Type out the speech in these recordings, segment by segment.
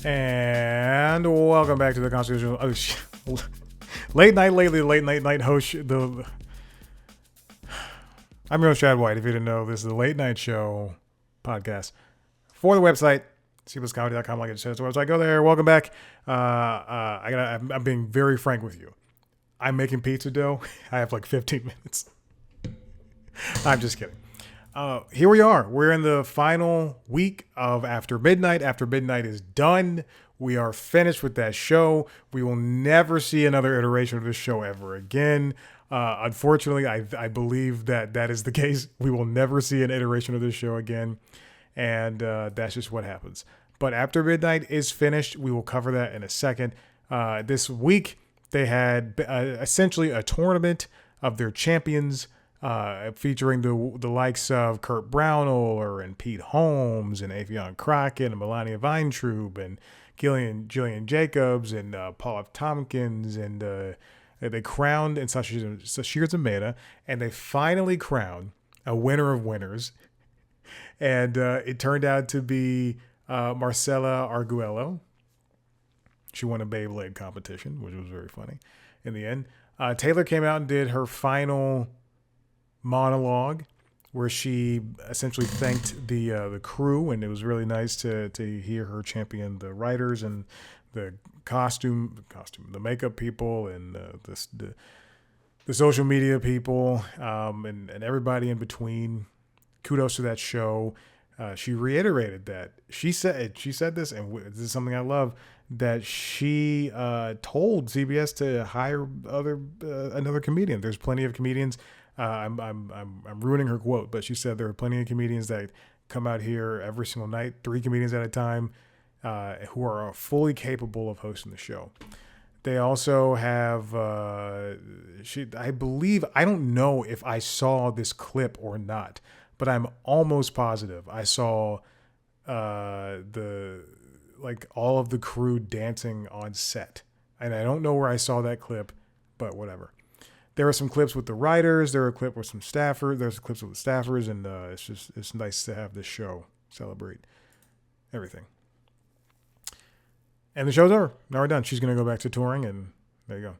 And welcome back to the Constitutional Late Night host. I'm your host, Chad White. If you didn't know, this is the Late Night Show podcast for the website, cpluscomedy.com. Like it says, the website. Go there. Welcome back. I'm being very frank with you. I'm making pizza dough. I have like 15 minutes. I'm just kidding. Here we are. We're in the final week of After Midnight. After Midnight is done. We are finished with that show. We will never see another iteration of this show ever again. Unfortunately, I believe that is the case. We will never see an iteration of this show again. And that's just what happens. But After Midnight is finished. We will cover that in a second. This week, they had essentially a tournament of their champions, featuring the likes of Kurt Brownohler and Pete Holmes and Afion Crockett and Melania Weintraub and Jillian Jacobs and Paul F. Tompkins, and they crowned and Sashir Zameda, and they finally crowned a winner of winners. And it turned out to be Marcela Arguello. She won a Beyblade competition, which was very funny in the end. Taylor came out and did her final monologue where she essentially thanked the crew, and it was really nice to hear her champion the writers and the the makeup people and the social media people, and everybody in between. Kudos to that show. She reiterated that she said this, and this is something I love, that she told CBS to hire another comedian. There's plenty of comedians. I'm ruining her quote, but she said there are plenty of comedians that come out here every single night, 3 comedians at a time, who are fully capable of hosting the show. They also have, I believe, I don't know if I saw this clip or not, but I'm almost positive I saw all of the crew dancing on set. And I don't know where I saw that clip, but whatever. There are some clips with the writers. There are clips with some staffers. There's clips with the staffers, and it's nice to have this show celebrate everything. And the show's over. Now we're done. She's gonna go back to touring, and there you go.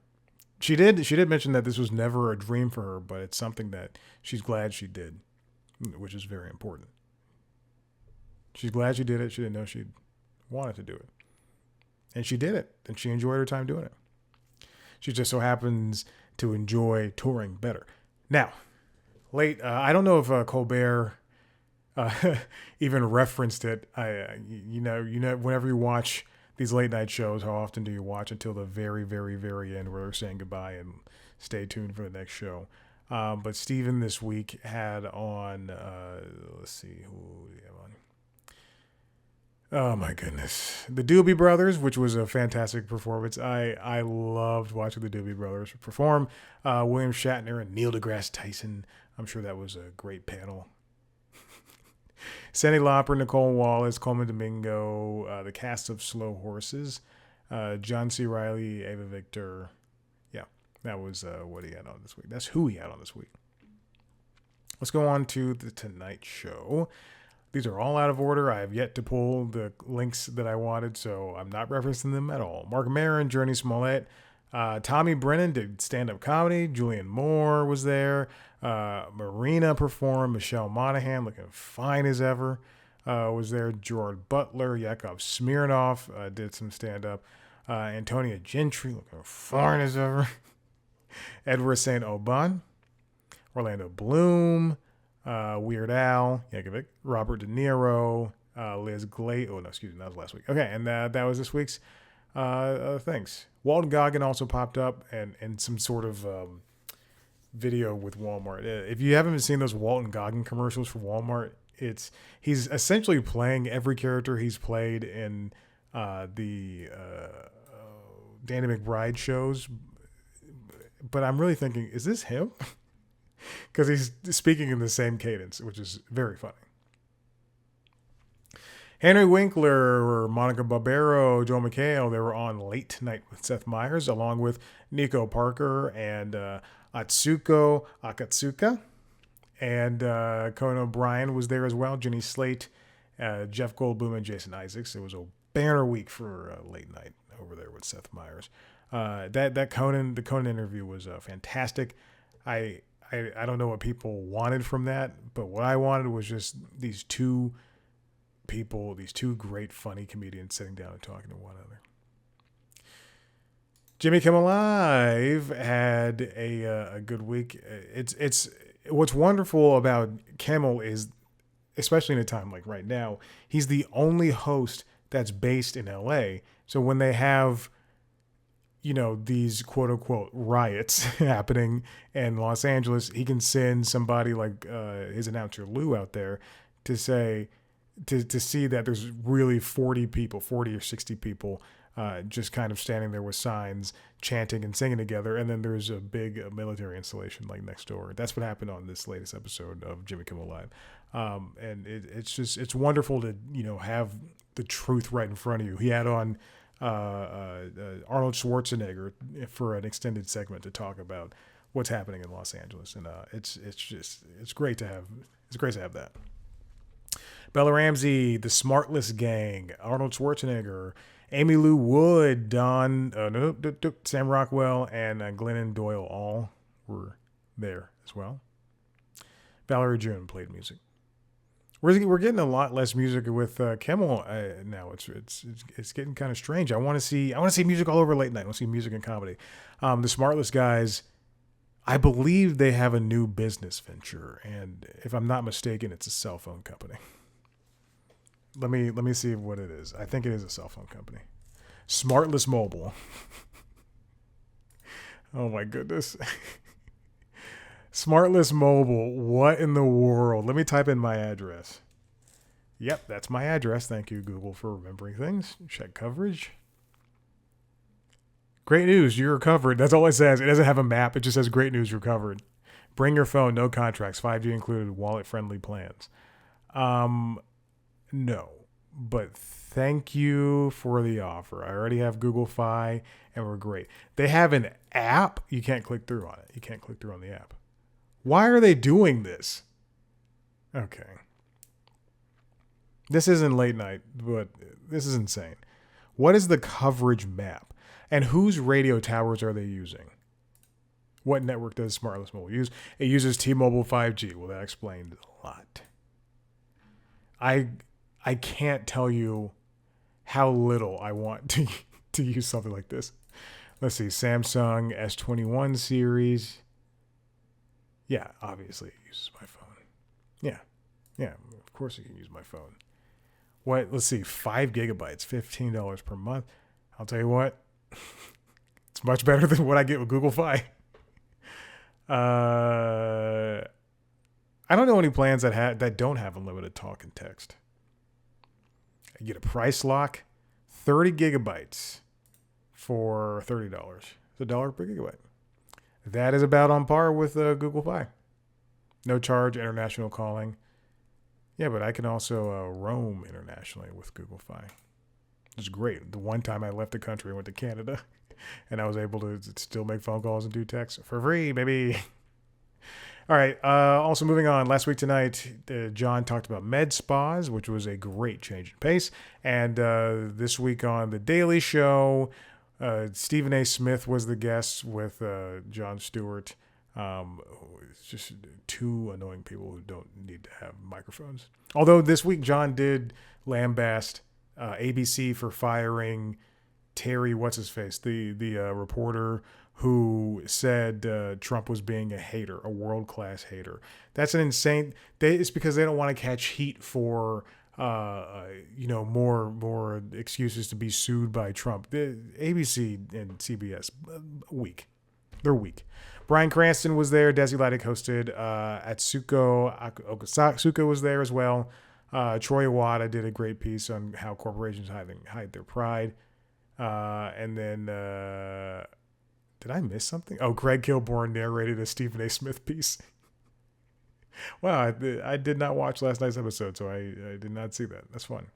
She did mention that this was never a dream for her, but it's something that she's glad she did, which is very important. She's glad she did it. She didn't know she'd wanted to do it, and she did it, and she enjoyed her time doing it. She just so happens to enjoy touring better. Now, I don't know if Colbert even referenced it. You know, whenever you watch these late night shows, how often do you watch until the very, very, very end where they're saying goodbye and stay tuned for the next show? But Steven this week had on, let's see, who do you have on? Oh my goodness. The Doobie Brothers, which was a fantastic performance. I loved watching the Doobie Brothers perform. William Shatner and Neil deGrasse Tyson. I'm sure that was a great panel. Cyndi Lauper, Nicole Wallace, Coleman Domingo, the cast of Slow Horses, John C. Reilly, Ava Victor. Yeah, that was what he had on this week. That's who he had on this week. Let's go on to the Tonight Show. These are all out of order. I have yet to pull the links that I wanted, so I'm not referencing them at all. Mark Maron, Journey Smollett, Tommy Brennan did stand-up comedy. Julianne Moore was there. Marina performed. Michelle Monaghan, looking fine as ever, was there. Gerard Butler, Yakov Smirnoff did some stand-up. Antonia Gentry, looking fine as ever. Edward St. Aubin, Orlando Bloom, Weird Al Yankovic, Robert De Niro, Liz Glade. Oh, no, excuse me. That was last week. Okay, and that was this week's things. Walton Goggin also popped up and some sort of video with Walmart. If you haven't seen those Walton Goggin commercials for Walmart, he's essentially playing every character he's played in the Danny McBride shows. But I'm really thinking, is this him? Because he's speaking in the same cadence, which is very funny. Henry Winkler, Monica Barbero, Joe McHale, they were on Late Night with Seth Meyers, along with Nico Parker and Atsuko Akatsuka. And Conan O'Brien was there as well, Jenny Slate, Jeff Goldblum, and Jason Isaacs. It was a banner week for late night over there with Seth Meyers. The Conan interview was fantastic. I don't know what people wanted from that, but what I wanted was just these two people, these two great funny comedians sitting down and talking to one another. Jimmy Kimmel Live had a good week. It's what's wonderful about Kimmel is, especially in a time like right now, he's the only host that's based in LA. So when they have, these quote unquote riots happening in Los Angeles, he can send somebody like his announcer Lou out there to say, to see that there's really 40 or 60 people just kind of standing there with signs, chanting and singing together. And then there's a big military installation like next door. That's what happened on this latest episode of Jimmy Kimmel Live. And it's wonderful to, have the truth right in front of you. He had on Arnold Schwarzenegger for an extended segment to talk about what's happening in Los Angeles. And it's great to have that. Bella Ramsey, the Smartless Gang, Arnold Schwarzenegger, Amy Lou Wood, Sam Rockwell, and Glennon Doyle all were there as well. Valerie June played music. We're getting a lot less music with Kimmel now. It's getting kind of strange. I want to see music all over late night. I want to see music and comedy. The Smartless guys, I believe they have a new business venture, and if I'm not mistaken, it's a cell phone company. Let me see what it is. I think it is a cell phone company. Smartless Mobile. Oh my goodness. Smartless Mobile. What in the world? Let me type in my address. Yep, that's my address. Thank you, Google, for remembering things. Check coverage. Great news, you're covered. That's all it says. It doesn't have a map. It just says great news, you're covered. Bring your phone, no contracts, 5G included, wallet-friendly plans. No, but thank you for the offer. I already have Google Fi, and we're great. They have an app. You can't click through on it. You can't click through on the app. Why are they doing this? Okay. This isn't late night, but this is insane. What is the coverage map? And whose radio towers are they using? What network does Smartless Mobile use? It uses T-Mobile 5G. Well, that explained a lot. I can't tell you how little I want to use something like this. Let's see, Samsung S21 series. Yeah, obviously it uses my phone. Yeah, of course you can use my phone. What? Let's see, 5 gigabytes, $15 per month. I'll tell you what, it's much better than what I get with Google Fi. I don't know any plans that don't have unlimited talk and text. You get a price lock, 30 gigabytes for $30. It's $1 per gigabyte. That is about on par with Google Fi. No charge, international calling. Yeah, but I can also roam internationally with Google Fi. It's great. The one time I left the country, I went to Canada, and I was able to still make phone calls and do text for free, baby. All right. Also moving on. Last week tonight, John talked about med spas, which was a great change in pace. And this week on The Daily Show, Stephen A. Smith was the guest with Jon Stewart. It's just two annoying people who don't need to have microphones. Although this week, John did lambast ABC for firing Terry, what's-his-face, the reporter who said Trump was being a hater, a world-class hater. That's an insane... It's because they don't want to catch heat for, more excuses to be sued by Trump. The ABC and CBS, weak. They're weak. Bryan Cranston was there. Desi Lydic hosted. Atsuko Okazaki was there as well. Troy Iwata did a great piece on how corporations hide their pride. And then... did I miss something? Oh, Greg Kilborn narrated a Stephen A. Smith piece. Wow, I did not watch last night's episode, so I did not see that. That's fun.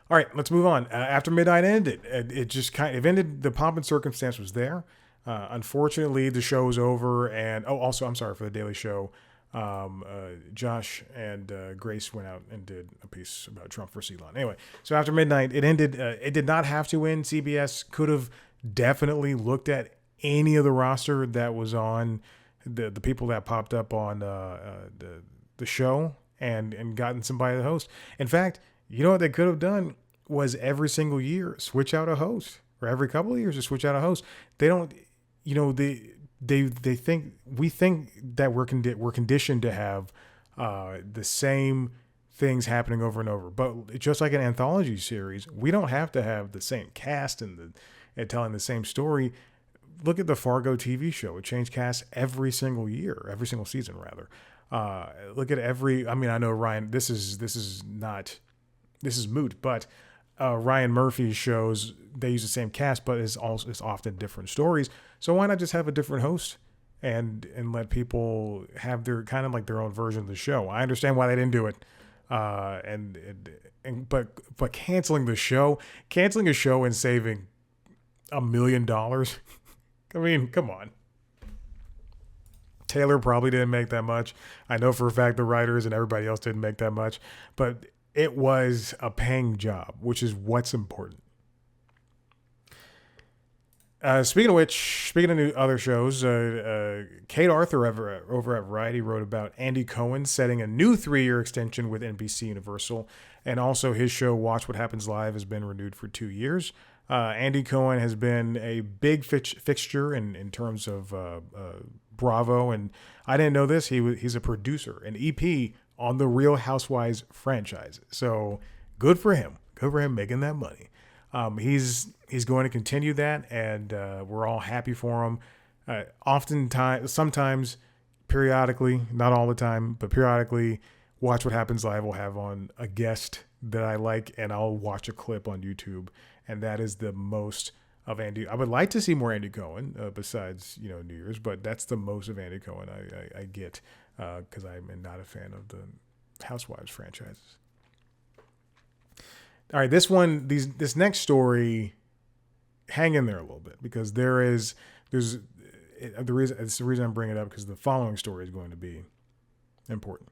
All right, let's move on. After midnight ended, it just kind of ended. The pomp and circumstance was there. Unfortunately, the show was over. And also, I'm sorry for the Daily Show. Josh and Grace went out and did a piece about Trump versus Elon. Anyway, so after midnight, it ended. It did not have to end. CBS could have definitely looked at any of the roster that was on the people that popped up on the show and gotten somebody to host. In fact, you know what they could have done was every single year switch out a host, or every couple of years to switch out a host. They don't, you know, they think we think that we're conditioned to have the same things happening over and over. But just like an anthology series, we don't have to have the same cast and telling the same story. Look at the Fargo TV show; it changed cast every single year, every single season rather. Look at every. I mean, I know Ryan. This is moot, but Ryan Murphy's shows, they use the same cast, but it's often different stories. So why not just have a different host and let people have their kind of like their own version of the show? I understand why they didn't do it, but canceling a show and saving $1 million. I mean, come on. Taylor probably didn't make that much. I know for a fact the writers and everybody else didn't make that much, but it was a paying job, which is what's important. Speaking of new other shows, Kate Arthur over at Variety wrote about Andy Cohen setting a new 3-year extension with NBC Universal, and also his show Watch What Happens Live has been renewed for 2 years. Andy Cohen has been a big fixture in terms of Bravo, and I didn't know this. He's a producer, an EP on the Real Housewives franchise. So good for him. Good for him making that money. He's going to continue that, and we're all happy for him. Sometimes, periodically, not all the time, but periodically, Watch What Happens Live will have on a guest that I like, and I'll watch a clip on YouTube, and that is the most of Andy. I would like to see more Andy Cohen besides New Year's, but that's the most of Andy Cohen I get because I'm not a fan of the Housewives franchises. All right, this next story, hang in there a little bit because it's the reason I'm bringing it up because the following story is going to be important.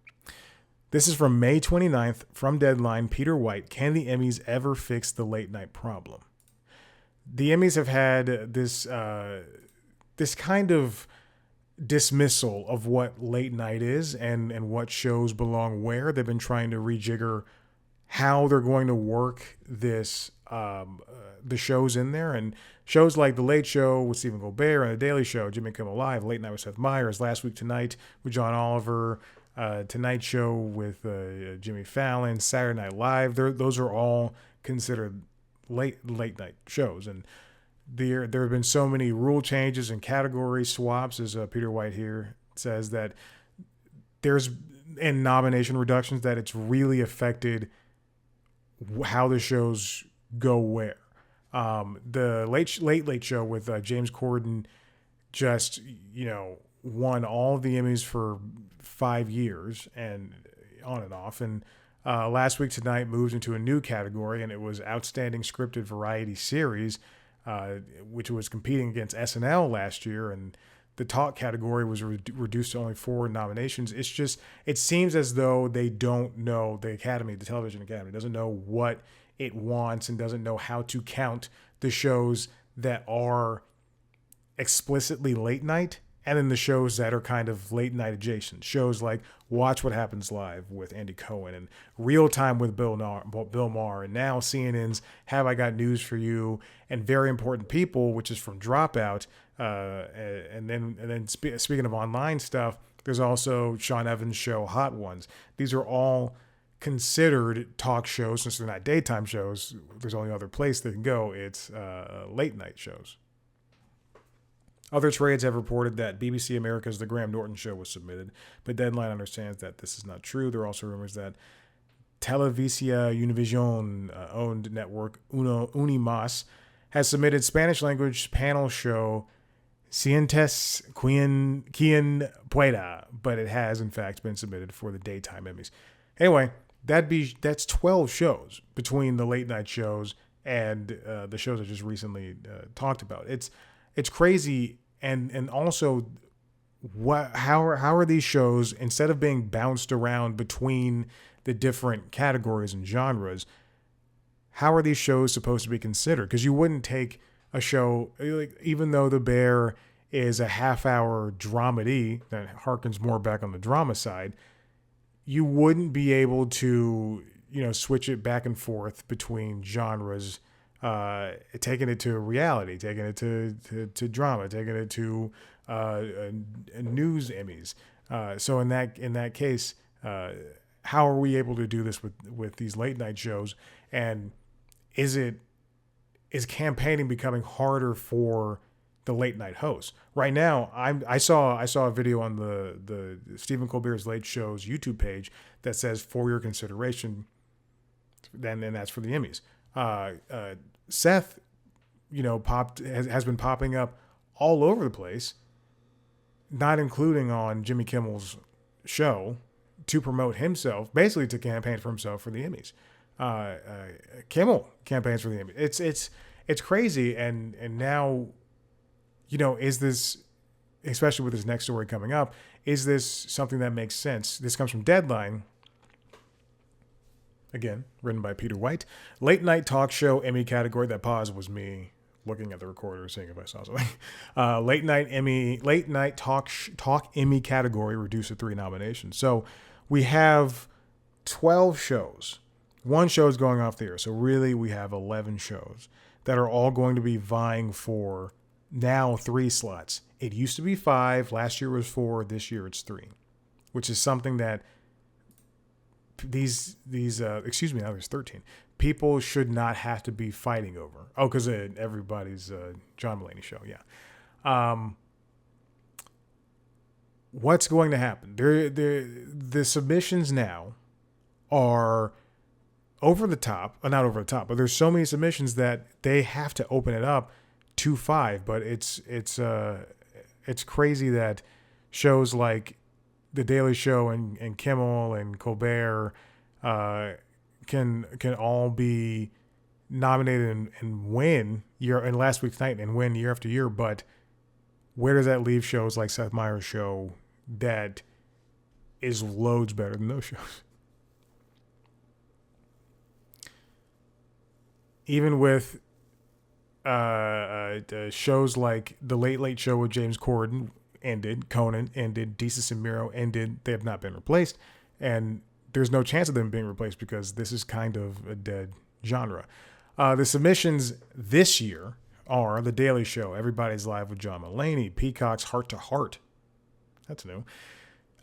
This is from May 29th from Deadline. Peter White, can the Emmys ever fix the late night problem? The Emmys have had this kind of dismissal of what late night is and what shows belong where. They've been trying to rejigger how they're going to work this the shows in there, and shows like The Late Show with Stephen Colbert and The Daily Show, Jimmy Kimmel Live, Late Night with Seth Meyers, Last Week Tonight with John Oliver, Tonight Show with Jimmy Fallon, Saturday Night Live. Those are all considered late night shows, and there have been so many rule changes and category swaps, as Peter White here says, that there's in nomination reductions that it's really affected how the shows go where. The late show with James Corden just won all of the Emmys for 5 years and on and off, and Last Week Tonight moved into a new category, and it was Outstanding Scripted Variety Series, which was competing against SNL last year, and the talk category was reduced to only 4 nominations. It seems as though they don't know, the Television Academy doesn't know what it wants and doesn't know how to count the shows that are explicitly late night and then the shows that are kind of late night adjacent. Shows like Watch What Happens Live with Andy Cohen and Real Time with Bill Maher, and now CNN's Have I Got News for You and Very Important People, which is from Dropout. And then speaking of online stuff, there's also Sean Evans' show Hot Ones. These are all considered talk shows. Since they're not daytime shows, there's only other place they can go. It's late night shows. Other trades have reported that BBC America's The Graham Norton Show was submitted, but Deadline understands that this is not true. There are also rumors that Televisa Univision owned network Unimas has submitted Spanish language panel show Sientes Quien Pueda, but it has in fact been submitted for the daytime Emmys. Anyway, that's 12 shows between the late night shows and the shows I just recently talked about. It's crazy, and also how are these shows, instead of being bounced around between the different categories and genres, how are these shows supposed to be considered? Because you wouldn't take a show, like, even though The Bear is a half-hour dramedy that harkens more back on the drama side, you wouldn't be able to, switch it back and forth between genres, taking it to reality, taking it to drama, taking it to news Emmys. So in that case, how are we able to do this with these late night shows? And is campaigning becoming harder for the late night hosts? Right now, I saw a video on the Stephen Colbert's Late Show's YouTube page that says, for your consideration, then that's for the Emmys. Seth, has been popping up all over the place, not including on Jimmy Kimmel's show, to promote himself, basically to campaign for himself for the Emmys. Kimmel campaigns for the Emmys. It's crazy, and now, is this, especially with this next story coming up, is this something that makes sense? This comes from Deadline. Again, written by Peter White. Late night talk show Emmy category. That pause was me looking at the recorder, seeing if I saw something. Late night talk Emmy category reduced to 3 nominations. So we have 12 shows. One show is going off the air. So really we have 11 shows that are all going to be vying for now 3 slots. It used to be 5. Last year was 4. This year it's 3, which is something that now there's 13. People should not have to be fighting over. Oh, because everybody's John Mulaney show. Yeah. What's going to happen? The submissions now are over the top. Not over the top, but there's so many submissions that they have to open it up to 5. But it's crazy that shows like The Daily Show and Kimmel and Colbert can all be nominated and win in Last Week's Night and win year after year. But where does that leave shows like Seth Meyers' show that is loads better than those shows? Even with shows like The Late Late Show with James Corden ended, Conan ended, Desus and Mero ended, they have not been replaced. And there's no chance of them being replaced because this is kind of a dead genre. The submissions this year are The Daily Show, Everybody's Live with John Mulaney, Peacock's Heart to Heart. That's new.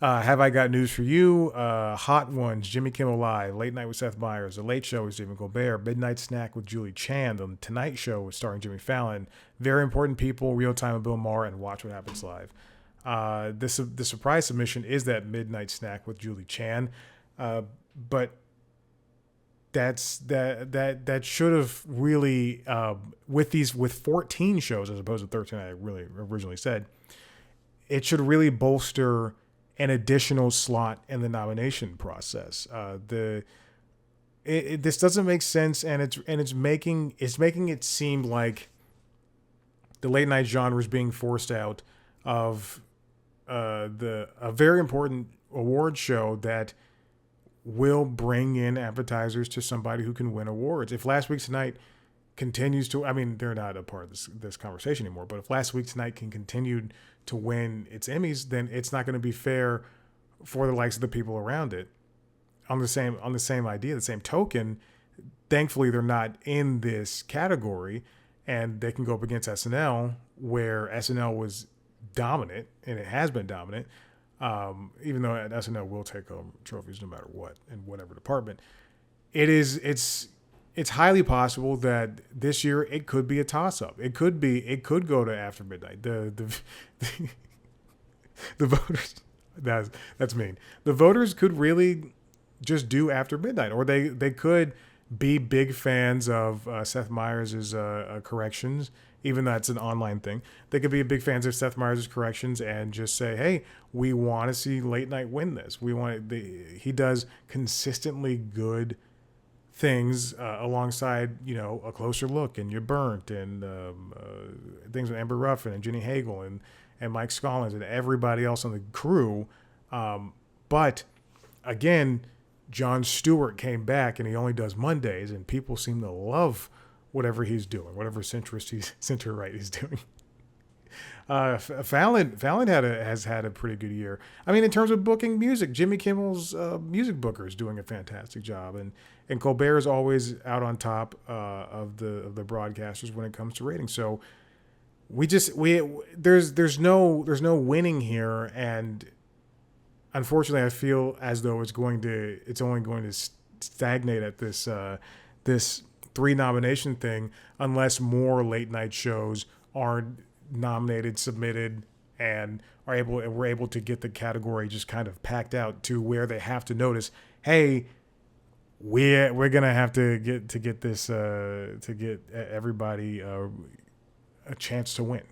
Have I Got News for You? Hot Ones, Jimmy Kimmel Live, Late Night with Seth Meyers, The Late Show with Stephen Colbert, Midnight Snack with Julie Chan, The Tonight Show with starring Jimmy Fallon, Very Important People, Real Time with Bill Maher, and Watch What Happens Live. The surprise submission is that Midnight Snack with Julie Chan, but that should have really with 14 shows as opposed to 13 I really originally said, it should really bolster an additional slot in the nomination process. This doesn't make sense, and it's making it seem like the late night genre is being forced out of a very important award show that will bring in advertisers to somebody who can win awards. If Last Week Tonight continues to, they're not a part of this conversation anymore, but if Last Week Tonight can continue to win its Emmys, then it's not going to be fair for the likes of the people around it. On the same idea, the same token, thankfully they're not in this category, and they can go up against SNL, where SNL was dominant, and it has been dominant. Even though SNL will take home trophies no matter what in whatever department, it's highly possible that this year it could be a toss-up. It could go to After Midnight. The voters, that's mean. The voters could really just do After Midnight, or they could be big fans of Seth Meyers' corrections, even though it's an online thing. They could be big fans of Seth Meyers' corrections and just say, hey, we want to see Late Night win this. He does consistently good things alongside, A Closer Look and You Burnt and things with Amber Ruffin and Jenny Hagel and Mike Scollins and everybody else on the crew. But again, Jon Stewart came back and he only does Mondays, and people seem to love whatever he's doing, whatever center right he's doing. Fallon has had a pretty good year. I mean, in terms of booking music, Jimmy Kimmel's music booker is doing a fantastic job, and Colbert is always out on top of the broadcasters when it comes to ratings. So there's no winning here, and unfortunately, I feel as though it's only going to stagnate at this 3 nomination thing unless more late night shows are nominated, submitted, and we're able to get the category just kind of packed out to where they have to notice, hey, we're gonna have to get this to get everybody a chance to win.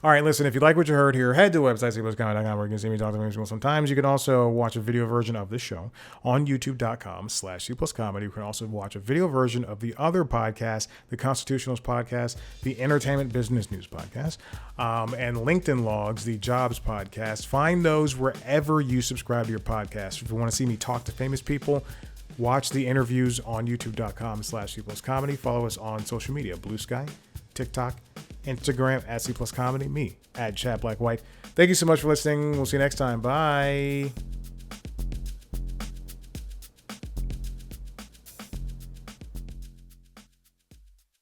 All right, listen, if you like what you heard here, head to the website, cpluscomedy.com, where you can see me talk to me sometimes. You can also watch a video version of this show on youtube.com/cpluscomedy. You can also watch a video version of the other podcast, the Constitutionalist podcast, the Entertainment Business News podcast, and LinkedIn Logs, the Jobs podcast. Find those wherever you subscribe to your podcast. If you want to see me talk to famous people, watch the interviews on youtube.com/cpluscomedy. Follow us on social media, Blue Sky, TikTok, Instagram @C+Comedy, me @ChadBlackWhite. Thank you so much for listening. We'll see you next time. Bye.